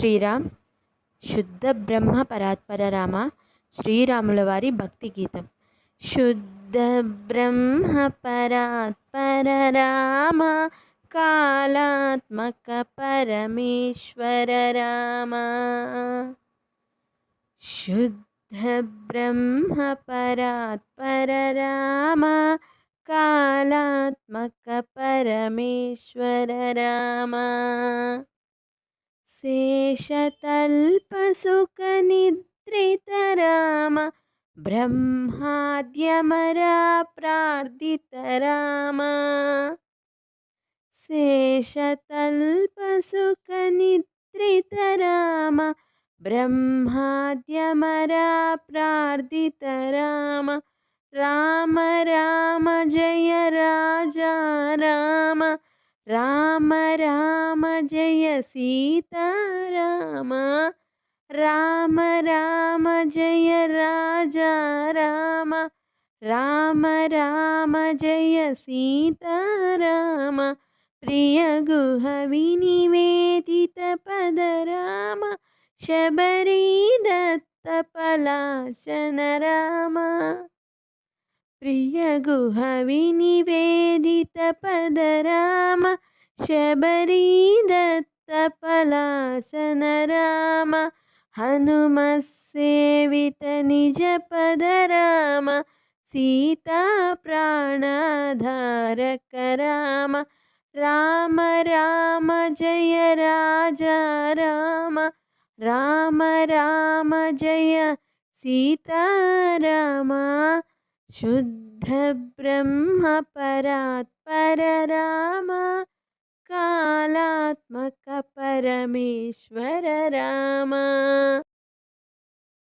శ్రీరామ్ శుద్ధ బ్రహ్మ పరాత్పర రామ శ్రీరాముల వారి భక్తి గీతం. శుద్ధ బ్రహ్మ పరాత్పర రామ కాళాత్మక పరమేశ్వర రామ. శుద్ధ బ్రహ్మ పరాత్పర రామ కాళాత్మక పరమేశ్వర రామ. शेषतल्पसुखनिद्रित राम ब्रह्माद्यमरा प्रार्थित राम. शेषतल्पसुखनिद्रित राम ब्रह्माद्यमरा प्रार्थित राम. राम राम जय राजा राम राम राम जय सीताराम. राम राम जय राजा राम राम राम जय सीताराम. प्रिय गुह विनिवेदित पद राम शबरी दत्त पलाशन राम. प्रिय गुह विनिवेदित पद राम शबरी दत्त पलाशन राम. हनुमत्सेवित निज पद राम सीता प्राणधारक राम. राम राम जय राजा राम राम राम जय सीताराम. शुद्ध ब्रह्म परात्पर राम कालात्मक परमेश्वर राम.